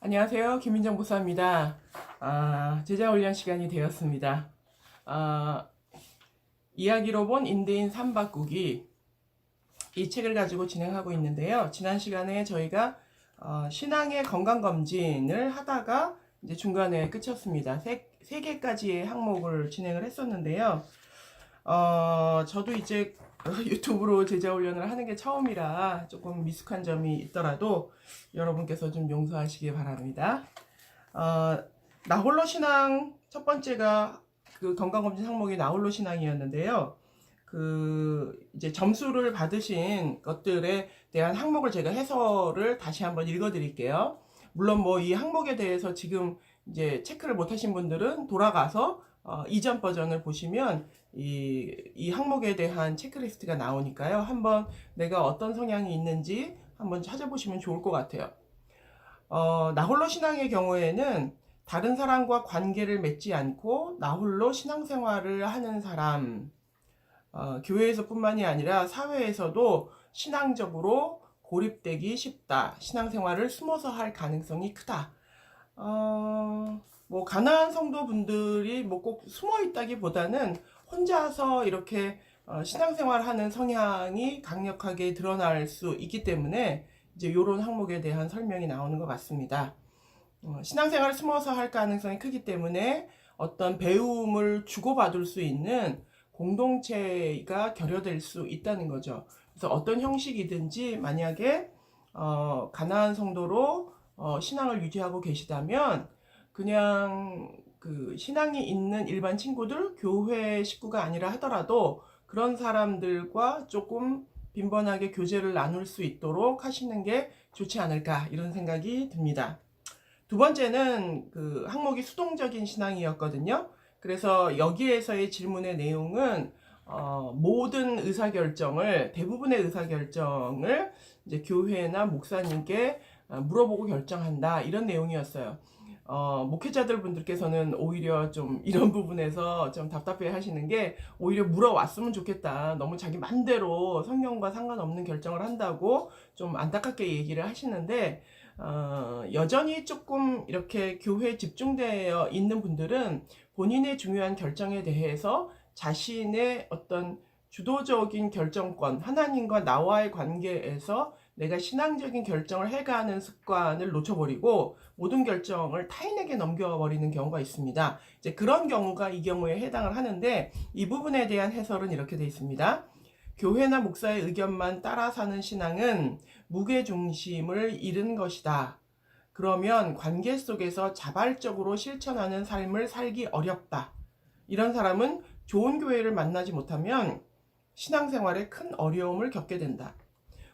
안녕하세요. 김민정 목사입니다. 제자 훈련 시간이 되었습니다. 이야기로 본 인대인 삼바꾸기 이 책을 가지고 진행하고 있는데요. 지난 시간에 저희가 신앙의 건강검진을 하다가 이제 중간에 끝이었습니다. 세 개까지의 항목을 진행을 했었는데요. 저도 이제 유튜브로 제자 훈련을 하는 게 처음이라 조금 미숙한 점이 있더라도 여러분께서 좀 용서하시기 바랍니다. 나홀로 신앙 첫 번째가 그 건강검진 항목이 나홀로 신앙이었는데요. 이제 점수를 받으신 것들에 대한 항목을 제가 해설을 다시 한번 읽어드릴게요. 물론 뭐 이 항목에 대해서 지금 이제 체크를 못하신 분들은 돌아가서 이전 버전을 보시면 이 항목에 대한 체크리스트가 나오니까요. 한번 내가 어떤 성향이 있는지 한번 찾아보시면 좋을 것 같아요. 나홀로 신앙의 경우에는 다른 사람과 관계를 맺지 않고 나홀로 신앙생활을 하는 사람, 교회에서 뿐만이 아니라 사회에서도 신앙적으로 고립되기 쉽다. 신앙생활을 숨어서 할 가능성이 크다. 뭐 가난한 성도분들이 뭐 꼭 숨어 있다기보다는 혼자서 이렇게 신앙생활 하는 성향이 강력하게 드러날 수 있기 때문에 이제 이런 항목에 대한 설명이 나오는 것 같습니다. 신앙생활을 숨어서 할 가능성이 크기 때문에 어떤 배움을 주고받을 수 있는 공동체가 결여될 수 있다는 거죠. 그래서 어떤 형식이든지 만약에 가난한 성도로 신앙을 유지하고 계시다면 그냥 그 신앙이 있는 일반 친구들, 교회 식구가 아니라 하더라도 그런 사람들과 조금 빈번하게 교제를 나눌 수 있도록 하시는 게 좋지 않을까 이런 생각이 듭니다. 두 번째는 그 항목이 수동적인 신앙이었거든요. 그래서 여기에서의 질문의 내용은 모든 의사결정을 대부분의 의사결정을 이제 교회나 목사님께 물어보고 결정한다 이런 내용이었어요. 목회자들 분들께서는 오히려 좀 이런 부분에서 좀 답답해 하시는 게 오히려 물어왔으면 좋겠다. 너무 자기 맘대로 성경과 상관없는 결정을 한다고 좀 안타깝게 얘기를 하시는데 여전히 조금 이렇게 교회에 집중되어 있는 분들은 본인의 중요한 결정에 대해서 자신의 어떤 주도적인 결정권, 하나님과 나와의 관계에서 내가 신앙적인 결정을 해가는 습관을 놓쳐버리고 모든 결정을 타인에게 넘겨버리는 경우가 있습니다. 이제 그런 경우가 이 경우에 해당을 하는데 이 부분에 대한 해설은 이렇게 되어 있습니다. 교회나 목사의 의견만 따라 사는 신앙은 무게중심을 잃은 것이다. 그러면 관계 속에서 자발적으로 실천하는 삶을 살기 어렵다. 이런 사람은 좋은 교회를 만나지 못하면 신앙생활에 큰 어려움을 겪게 된다.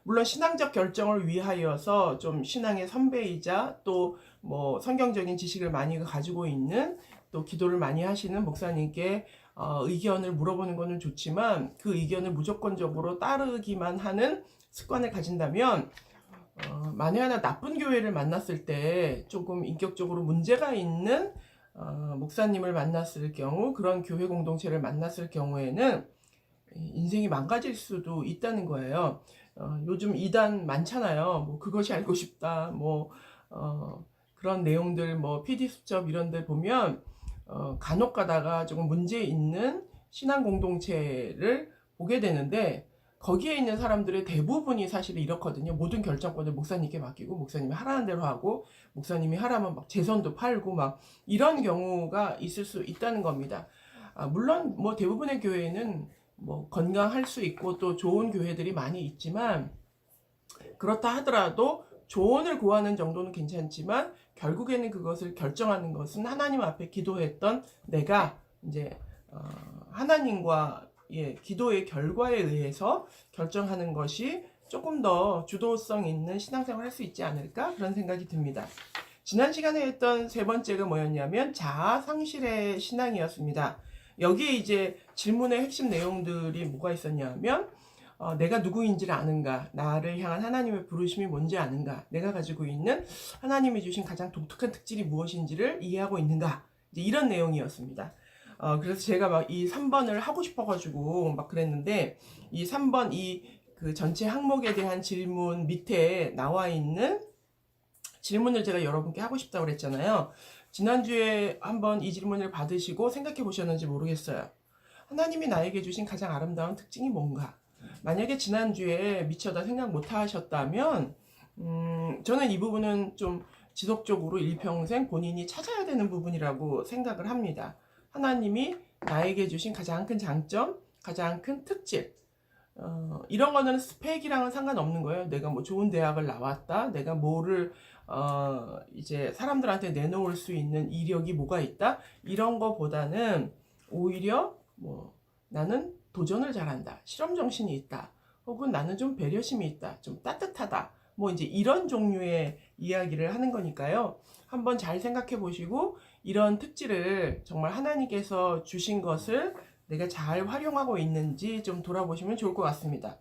물론 신앙적 결정을 위하여서 좀 신앙의 선배이자 또 뭐 성경적인 지식을 많이 가지고 있는 또 기도를 많이 하시는 목사님께 의견을 물어보는 것은 좋지만 그 의견을 무조건적으로 따르기만 하는 습관을 가진다면 만에 하나 나쁜 교회를 만났을 때 조금 인격적으로 문제가 있는 목사님을 만났을 경우 그런 교회 공동체를 만났을 경우에는 인생이 망가질 수도 있다는 거예요. 요즘 이단 많잖아요. 뭐 그것이 알고 싶다. 뭐 그런 내용들 뭐 PD 수첩 이런 데 보면 간혹 가다가 조금 문제 있는 신앙 공동체를 보게 되는데 거기에 있는 사람들의 대부분이 사실 이렇거든요. 모든 결정권을 목사님께 맡기고 목사님이 하라는 대로 하고 목사님이 하라면 막 재산도 팔고 막 이런 경우가 있을 수 있다는 겁니다. 물론 뭐 대부분의 교회는 뭐 건강할 수 있고 또 좋은 교회들이 많이 있지만 그렇다 하더라도 조언을 구하는 정도는 괜찮지만 결국에는 그것을 결정하는 것은 하나님 앞에 기도했던 내가 이제 하나님과의 기도의 결과에 의해서 결정하는 것이 조금 더 주도성 있는 신앙생활을 할 수 있지 않을까 그런 생각이 듭니다. 지난 시간에 했던 세 번째가 뭐였냐면 자아 상실의 신앙이었습니다. 여기에 이제 질문의 핵심 내용들이 뭐가 있었냐면 내가 누구인지를 아는가, 나를 향한 하나님의 부르심이 뭔지 아는가, 내가 가지고 있는 하나님이 주신 가장 독특한 특질이 무엇인지를 이해하고 있는가, 이제 이런 내용이었습니다. 그래서 제가 막 이 3번을 하고 싶어가지고 막 그랬는데 이 3번 그 전체 항목에 대한 질문 밑에 나와 있는 질문을 제가 여러분께 하고 싶다고 그랬잖아요. 지난주에 한번 이 질문을 받으시고 생각해 보셨는지 모르겠어요. 하나님이 나에게 주신 가장 아름다운 특징이 뭔가? 만약에 지난주에 미처 다 생각 못 하셨다면, 저는 이 부분은 좀 지속적으로 일평생 본인이 찾아야 되는 부분이라고 생각을 합니다. 하나님이 나에게 주신 가장 큰 장점, 가장 큰 특질, 이런 거는 스펙이랑은 상관없는 거예요. 내가 뭐 좋은 대학을 나왔다, 내가 뭐를 이제 사람들한테 내놓을 수 있는 이력이 뭐가 있다, 이런 거보다는 오히려 뭐 나는 도전을 잘한다, 실험 정신이 있다, 혹은 나는 좀 배려심이 있다, 좀 따뜻하다, 뭐 이제 이런 종류의 이야기를 하는 거니까요. 한번 잘 생각해 보시고 이런 특질을 정말 하나님께서 주신 것을 내가 잘 활용하고 있는지 좀 돌아보시면 좋을 것 같습니다.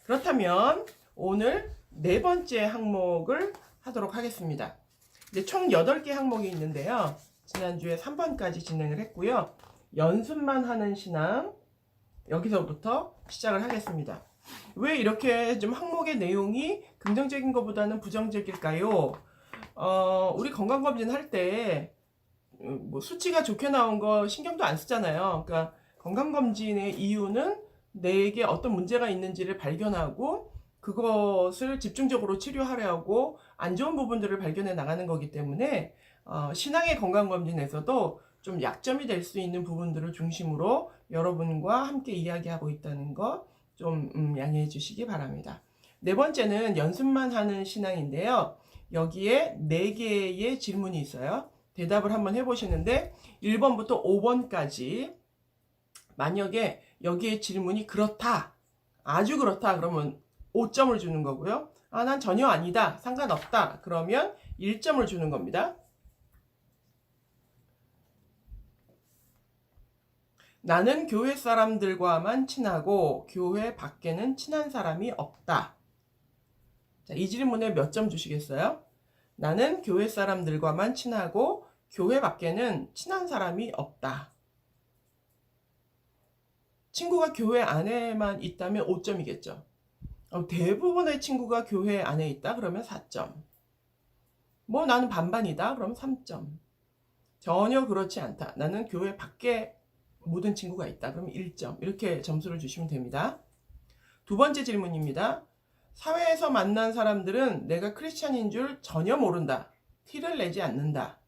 그렇다면 오늘 네 번째 항목을 하도록 하겠습니다. 이제 총 8개 항목이 있는데요. 지난주에 3번까지 진행을 했고요. 연습만 하는 신앙, 여기서부터 시작을 하겠습니다. 왜 이렇게 좀 항목의 내용이 긍정적인 것보다는 부정적일까요? 우리 건강검진 할 때 뭐 수치가 좋게 나온 거 신경도 안 쓰잖아요. 그러니까 건강검진의 이유는 내게 어떤 문제가 있는지를 발견하고 그것을 집중적으로 치료하려고 안 좋은 부분들을 발견해 나가는 거기 때문에 신앙의 건강검진에서도 좀 약점이 될 수 있는 부분들을 중심으로 여러분과 함께 이야기하고 있다는 거 좀 양해해 주시기 바랍니다. 네 번째는 연습만 하는 신앙인데요. 여기에 4개의 질문이 있어요. 대답을 한번 해보시는데 1번부터 5번까지 만약에 여기에 질문이 그렇다, 아주 그렇다 그러면 5점을 주는 거고요. 난 전혀 아니다, 상관없다 그러면 1점을 주는 겁니다. 나는 교회 사람들과만 친하고 교회 밖에는 친한 사람이 없다. 자, 이 질문에 몇 점 주시겠어요? 나는 교회 사람들과만 친하고 교회 밖에는 친한 사람이 없다. 친구가 교회 안에만 있다면 5점이겠죠. 대부분의 친구가 교회 안에 있다 그러면 4점. 뭐 나는 반반이다 그러면 3점. 전혀 그렇지 않다, 나는 교회 밖에 모든 친구가 있다 그러면 1점. 이렇게 점수를 주시면 됩니다. 두 번째 질문입니다. 사회에서 만난 사람들은 내가 크리스찬인 줄 전혀 모른다, 티를 내지 않는다.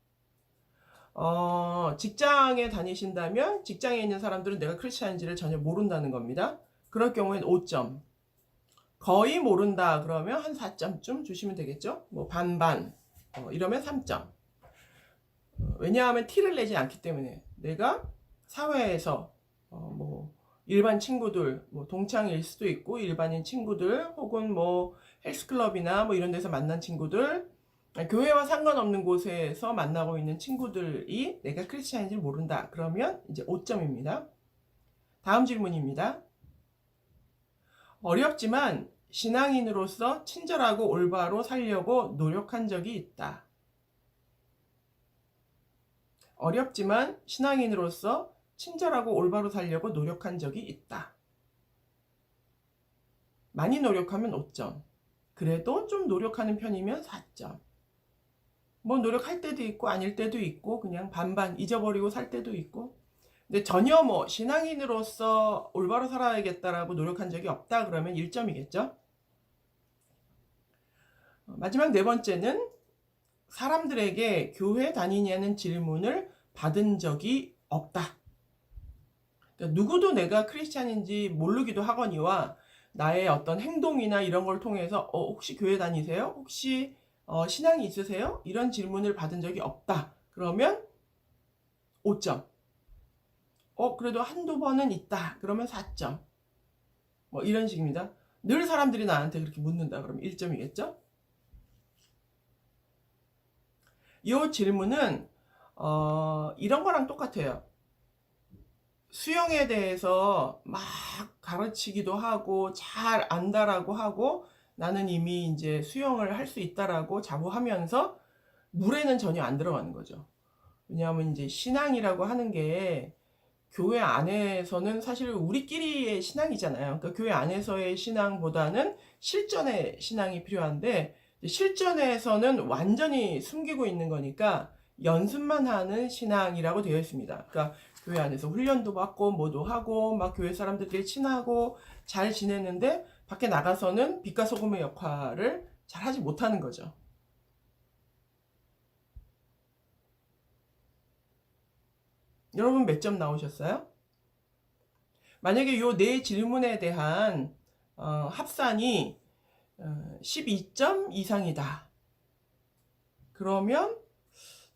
직장에 다니신다면 직장에 있는 사람들은 내가 크리스찬인지를 전혀 모른다는 겁니다. 그럴 경우에는 5점. 거의 모른다 그러면 한 4점쯤 주시면 되겠죠. 뭐 반반 이러면 3점. 왜냐하면 티를 내지 않기 때문에 내가 사회에서 뭐 일반 친구들, 뭐 동창일 수도 있고 일반인 친구들, 혹은 뭐 헬스클럽이나 뭐 이런 데서 만난 친구들, 교회와 상관없는 곳에서 만나고 있는 친구들이 내가 크리스찬인지 모른다 그러면 이제 5점입니다. 다음 질문입니다. 어렵지만 신앙인으로서 친절하고 올바로 살려고 노력한 적이 있다. 어렵지만 신앙인으로서 친절하고 올바로 살려고 노력한 적이 있다. 많이 노력하면 5점. 그래도 좀 노력하는 편이면 4점. 뭐 노력할 때도 있고 아닐 때도 있고 그냥 반반 잊어버리고 살 때도 있고. 근데 전혀 뭐 신앙인으로서 올바로 살아야겠다라고 노력한 적이 없다 그러면 1점이겠죠. 마지막 네 번째는 사람들에게 교회 다니냐는 질문을 받은 적이 없다. 그러니까 누구도 내가 크리스찬인지 모르기도 하거니와 나의 어떤 행동이나 이런 걸 통해서 혹시 교회 다니세요? 혹시 신앙이 있으세요? 이런 질문을 받은 적이 없다. 그러면 5점. 그래도 한두 번은 있다. 그러면 4점. 뭐 이런 식입니다. 늘 사람들이 나한테 그렇게 묻는다. 그러면 1점이겠죠? 이 질문은 이런 거랑 똑같아요. 수영에 대해서 막 가르치기도 하고 잘 안다라고 하고 나는 이미 이제 수영을 할 수 있다라고 자부하면서 물에는 전혀 안 들어가는 거죠. 왜냐하면 이제 신앙이라고 하는 게 교회 안에서는 사실 우리끼리의 신앙이잖아요. 그러니까 교회 안에서의 신앙보다는 실전의 신앙이 필요한데 실전에서는 완전히 숨기고 있는 거니까 연습만 하는 신앙이라고 되어 있습니다. 그러니까 교회 안에서 훈련도 받고 뭐도 하고 막 교회 사람들끼리 친하고 잘 지내는데 밖에 나가서는 빛과 소금의 역할을 잘 하지 못하는 거죠. 여러분 몇 점 나오셨어요? 만약에 요 네 질문에 대한 합산이 12점 이상이다. 그러면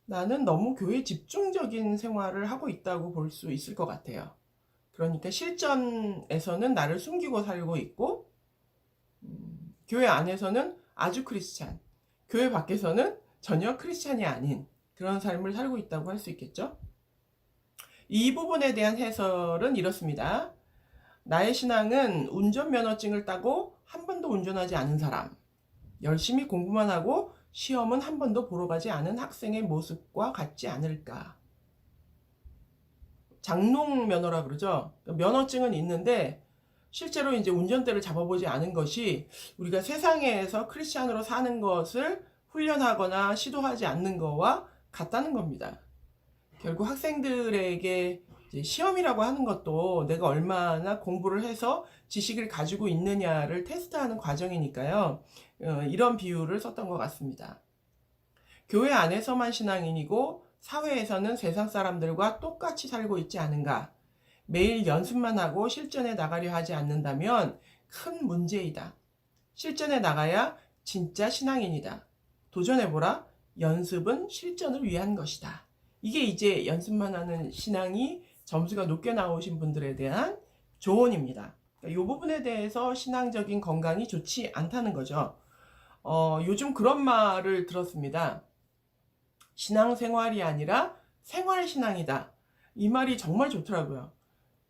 나는 너무 교회 집중적인 생활을 하고 있다고 볼 수 있을 것 같아요. 그러니까 실전에서는 나를 숨기고 살고 있고 교회 안에서는 아주 크리스찬, 교회 밖에서는 전혀 크리스찬이 아닌 그런 삶을 살고 있다고 할 수 있겠죠. 이 부분에 대한 해설은 이렇습니다. 나의 신앙은 운전면허증을 따고 한 번도 운전하지 않은 사람, 열심히 공부만 하고 시험은 한 번도 보러 가지 않은 학생의 모습과 같지 않을까. 장롱 면허라 그러죠. 면허증은 있는데 실제로 이제 운전대를 잡아보지 않은 것이 우리가 세상에서 크리스찬으로 사는 것을 훈련하거나 시도하지 않는 거와 같다는 겁니다. 결국 학생들에게 시험이라고 하는 것도 내가 얼마나 공부를 해서 지식을 가지고 있느냐를 테스트하는 과정이니까요. 이런 비유를 썼던 것 같습니다. 교회 안에서만 신앙인이고 사회에서는 세상 사람들과 똑같이 살고 있지 않은가? 매일 연습만 하고 실전에 나가려 하지 않는다면 큰 문제이다. 실전에 나가야 진짜 신앙인이다. 도전해보라. 연습은 실전을 위한 것이다. 이게 이제 연습만 하는 신앙이 점수가 높게 나오신 분들에 대한 조언입니다. 이 부분에 대해서 신앙적인 건강이 좋지 않다는 거죠. 요즘 그런 말을 들었습니다. 신앙생활이 아니라 생활신앙이다. 이 말이 정말 좋더라고요.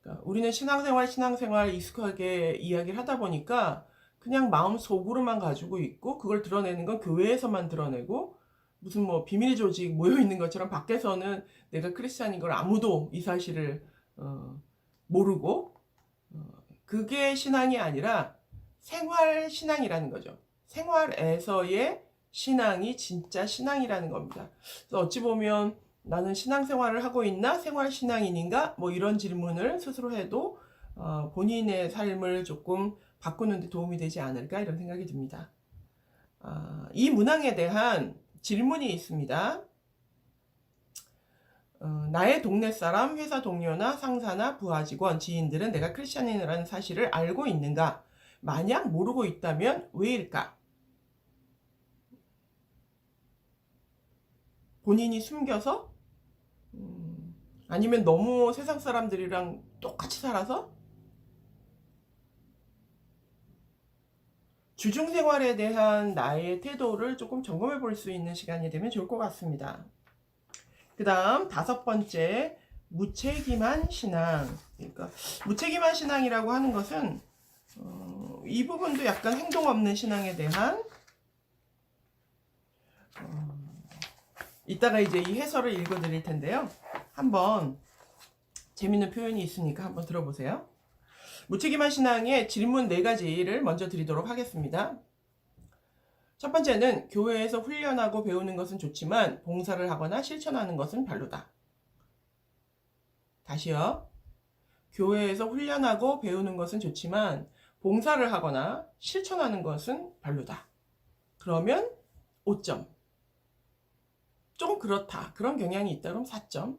그러니까 우리는 신앙생활 익숙하게 이야기를 하다 보니까 그냥 마음속으로만 가지고 있고 그걸 드러내는 건 교회에서만 드러내고 무슨 뭐 비밀 조직 모여 있는 것처럼 밖에서는 내가 크리스찬인 걸 아무도 이 사실을 모르고 그게 신앙이 아니라 생활 신앙이라는 거죠. 생활에서의 신앙이 진짜 신앙이라는 겁니다. 그래서 어찌 보면 나는 신앙생활을 하고 있나? 생활 신앙인인가? 뭐 이런 질문을 스스로 해도 본인의 삶을 조금 바꾸는 데 도움이 되지 않을까 이런 생각이 듭니다. 이 문항에 대한 질문이 있습니다. 나의 동네 사람, 회사 동료나 상사나 부하 직원, 지인들은 내가 크리스찬이라는 사실을 알고 있는가? 만약 모르고 있다면 왜일까? 본인이 숨겨서? 아니면 너무 세상 사람들이랑 똑같이 살아서? 주중생활에 대한 나의 태도를 조금 점검해 볼 수 있는 시간이 되면 좋을 것 같습니다. 그 다음 5번째, 무책임한 신앙. 그러니까 무책임한 신앙이라고 하는 것은 이 부분도 약간 행동 없는 신앙에 대한 이따가 이제 이 해설을 읽어 드릴 텐데요. 한번 재밌는 표현이 있으니까 한번 들어보세요. 무책임한 신앙의 질문 4가지를 먼저 드리도록 하겠습니다. 첫 번째는 교회에서 훈련하고 배우는 것은 좋지만 봉사를 하거나 실천하는 것은 별로다. 다시요. 교회에서 훈련하고 배우는 것은 좋지만 봉사를 하거나 실천하는 것은 별로다. 그러면 5점. 좀 그렇다. 그런 경향이 있다. 그럼 4점.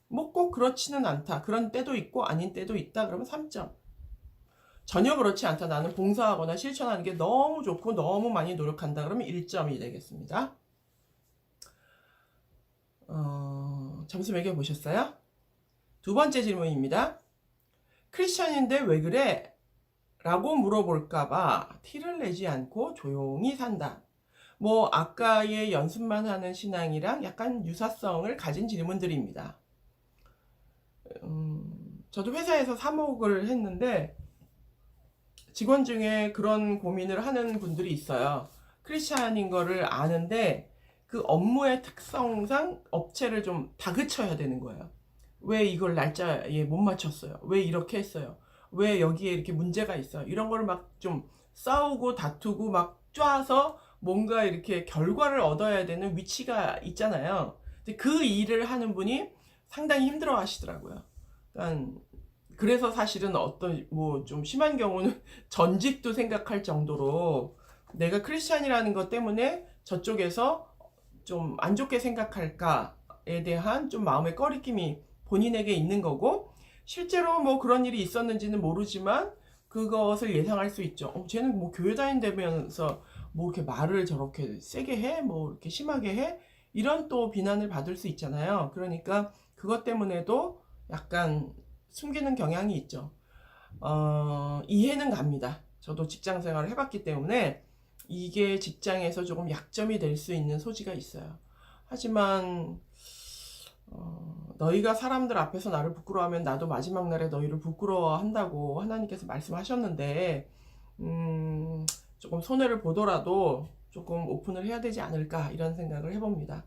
뭐 꼭 그렇지는 않다. 그런 때도 있고 아닌 때도 있다. 그러면 3점. 전혀 그렇지 않다. 나는 봉사하거나 실천하는 게 너무 좋고 너무 많이 노력한다. 그러면 1점이 되겠습니다. 점수 매겨보셨어요? 두 번째 질문입니다. 크리스천인데 왜 그래? 라고 물어볼까봐 티를 내지 않고 조용히 산다. 뭐 아까의 연습만 하는 신앙이랑 약간 유사성을 가진 질문들입니다. 저도 회사에서 사목을 했는데 직원 중에 그런 고민을 하는 분들이 있어요. 크리스찬인 거를 아는데 그 업무의 특성상 업체를 좀 다그쳐야 되는 거예요. 왜 이걸 날짜에 못 맞췄어요? 왜 이렇게 했어요? 왜 여기에 이렇게 문제가 있어요? 이런 거를 막 좀 싸우고 다투고 막 쪼아서 뭔가 이렇게 결과를 얻어야 되는 위치가 있잖아요. 근데 그 일을 하는 분이 상당히 힘들어 하시더라고요. 그러니까 그래서 사실은 어떤 뭐 좀 심한 경우는 전직도 생각할 정도로 내가 크리스찬이라는 것 때문에 저쪽에서 좀 안 좋게 생각할까에 대한 좀 마음의 꺼리낌이 본인에게 있는 거고, 실제로 뭐 그런 일이 있었는지는 모르지만 그것을 예상할 수 있죠. 쟤는 뭐 교회 다닌다면서 뭐 이렇게 말을 저렇게 세게 해? 뭐 이렇게 심하게 해? 이런 또 비난을 받을 수 있잖아요. 그러니까 그것 때문에도 약간 숨기는 경향이 있죠. 이해는 갑니다. 저도 직장 생활을 해봤기 때문에 이게 직장에서 조금 약점이 될 수 있는 소지가 있어요. 하지만 너희가 사람들 앞에서 나를 부끄러워하면 나도 마지막 날에 너희를 부끄러워한다고 하나님께서 말씀하셨는데, 조금 손해를 보더라도 조금 오픈을 해야 되지 않을까 이런 생각을 해봅니다.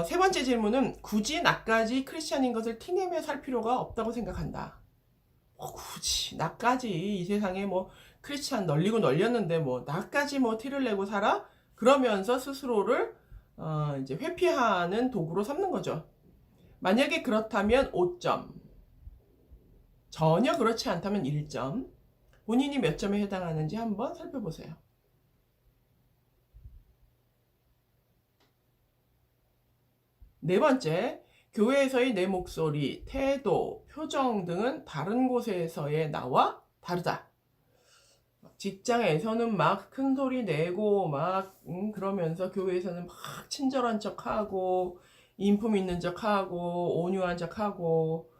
세 번째 질문은 굳이 나까지 크리스찬인 것을 티내며 살 필요가 없다고 생각한다. 굳이 나까지 이 세상에 뭐 크리스찬 널리고 널렸는데 뭐 나까지 뭐 티를 내고 살아? 그러면서 스스로를 이제 회피하는 도구로 삼는 거죠. 만약에 그렇다면 5점, 전혀 그렇지 않다면 1점, 본인이 몇 점에 해당하는지 한번 살펴보세요. 네 번째, 교회에서의 내 목소리, 태도, 표정 등은 다른 곳에서의 나와 다르다. 직장에서는 막 큰 소리 내고 막 그러면서 교회에서는 막 친절한 척하고 인품 있는 척하고 온유한 척하고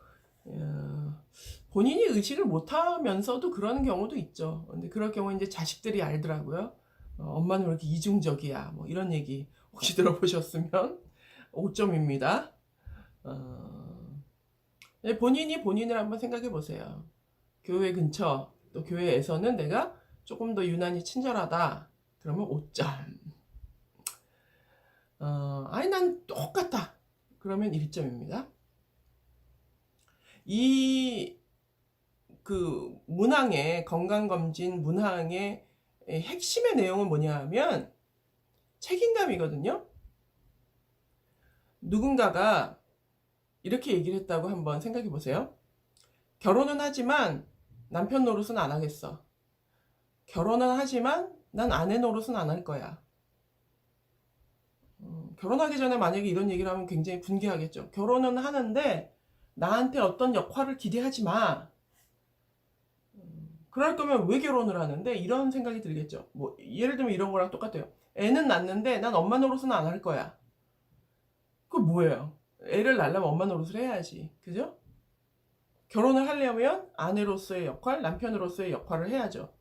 본인이 의식을 못하면서도 그러는 경우도 있죠. 근데 그럴 경우 이제 자식들이 알더라고요. 엄마는 왜 이렇게 이중적이야? 뭐 이런 얘기 혹시 들어보셨으면 5점입니다. 본인이 본인을 한번 생각해 보세요. 교회 근처 또 교회에서는 내가 조금 더 유난히 친절하다. 그러면 5점. 아니 난 똑같다. 그러면 1점입니다. 이 그 문항의 건강검진 문항의 핵심의 내용은 뭐냐 하면 책임감이거든요. 누군가가 이렇게 얘기를 했다고 한번 생각해 보세요. 결혼은 하지만 남편 노릇은 안 하겠어. 결혼은 하지만 난 아내 노릇은 안 할 거야. 결혼하기 전에 만약에 이런 얘기를 하면 굉장히 분개하겠죠. 결혼은 하는데 나한테 어떤 역할을 기대하지 마. 그럴 거면 왜 결혼을 하는데? 이런 생각이 들겠죠. 뭐 예를 들면 이런 거랑 똑같아요. 애는 낳는데 난 엄마 노릇은 안 할 거야. 그거 뭐예요? 애를 낳으려면 엄마 노릇을 해야지. 그죠? 결혼을 하려면 아내로서의 역할, 남편으로서의 역할을 해야죠.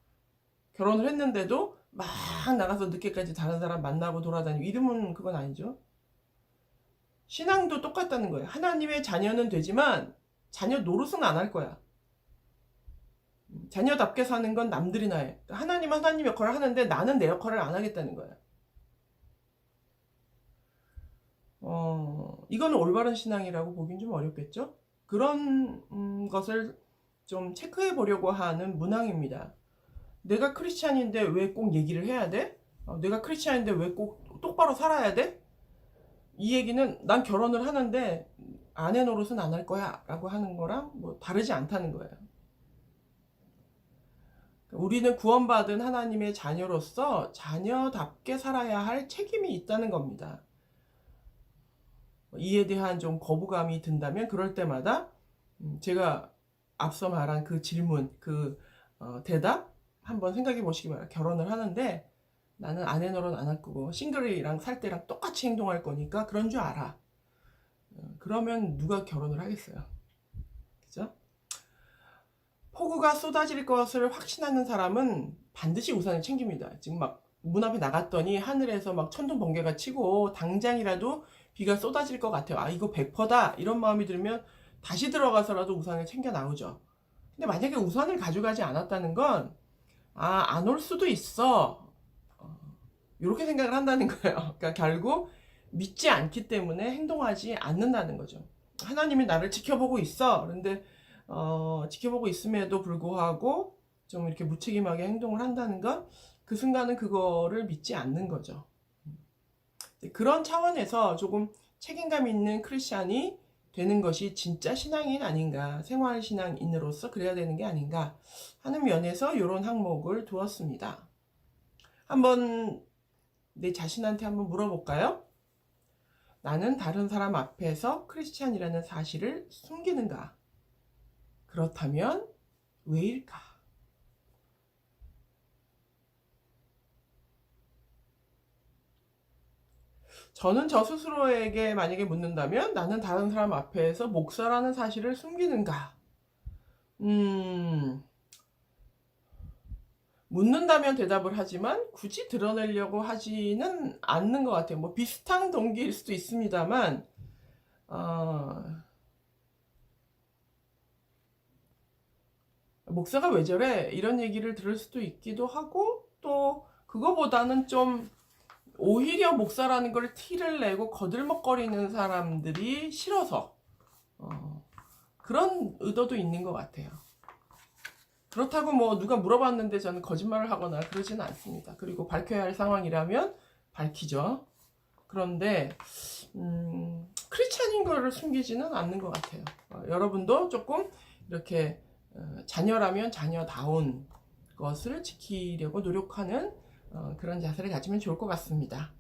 결혼을 했는데도 막 나가서 늦게까지 다른 사람 만나고 돌아다니고 이러면 그건 아니죠. 신앙도 똑같다는 거예요. 하나님의 자녀는 되지만 자녀 노릇은 안 할 거야. 자녀답게 사는 건 남들이나 해. 하나님은 하나님 역할을 하는데 나는 내 역할을 안 하겠다는 거야. 이거는 올바른 신앙이라고 보긴 좀 어렵겠죠? 그런 것을 좀 체크해 보려고 하는 문항입니다. 내가 크리스찬인데 왜 꼭 얘기를 해야 돼? 내가 크리스찬인데 왜 꼭 똑바로 살아야 돼? 이 얘기는 난 결혼을 하는데 아내 노릇은 안 할 거야 라고 하는 거랑 뭐 다르지 않다는 거예요. 우리는 구원받은 하나님의 자녀로서 자녀답게 살아야 할 책임이 있다는 겁니다. 이에 대한 좀 거부감이 든다면 그럴 때마다 제가 앞서 말한 그 질문, 그 대답 한번 생각해 보시기 바랍니다. 결혼을 하는데 나는 아내 노릇 안 할 거고 싱글이랑 살 때랑 똑같이 행동할 거니까 그런 줄 알아. 그러면 누가 결혼을 하겠어요? 그죠? 폭우가 쏟아질 것을 확신하는 사람은 반드시 우산을 챙깁니다. 지금 막 문 앞에 나갔더니 하늘에서 막 천둥 번개가 치고 당장이라도 비가 쏟아질 것 같아요. 아 이거 100%다 이런 마음이 들면 다시 들어가서라도 우산을 챙겨 나오죠. 근데 만약에 우산을 가져가지 않았다는 건 안 올 수도 있어. 이렇게 생각을 한다는 거예요. 그러니까 결국 믿지 않기 때문에 행동하지 않는다는 거죠. 하나님이 나를 지켜보고 있어. 그런데 지켜보고 있음에도 불구하고 좀 이렇게 무책임하게 행동을 한다는 건 그 순간은 그거를 믿지 않는 거죠. 그런 차원에서 조금 책임감 있는 크리스찬이 되는 것이 진짜 신앙인 아닌가, 생활신앙인으로서 그래야 되는 게 아닌가 하는 면에서 이런 항목을 두었습니다. 한번 내 자신한테 한번 물어볼까요? 나는 다른 사람 앞에서 크리스찬이라는 사실을 숨기는가? 그렇다면 왜일까? 저는 저 스스로에게 만약에 묻는다면 나는 다른 사람 앞에서 목사라는 사실을 숨기는가? 묻는다면 대답을 하지만 굳이 드러내려고 하지는 않는 것 같아요. 뭐 비슷한 동기일 수도 있습니다만 목사가 왜 저래? 이런 얘기를 들을 수도 있기도 하고 또 그거보다는 좀 오히려 목사라는 걸 티를 내고 거들먹거리는 사람들이 싫어서 그런 의도도 있는 것 같아요. 그렇다고 뭐 누가 물어봤는데 저는 거짓말을 하거나 그러지는 않습니다. 그리고 밝혀야 할 상황이라면 밝히죠. 그런데 크리스찬인 거를 숨기지는 않는 것 같아요. 여러분도 조금 이렇게 자녀라면 자녀다운 것을 지키려고 노력하는 그런 자세를 가지면 좋을 것 같습니다.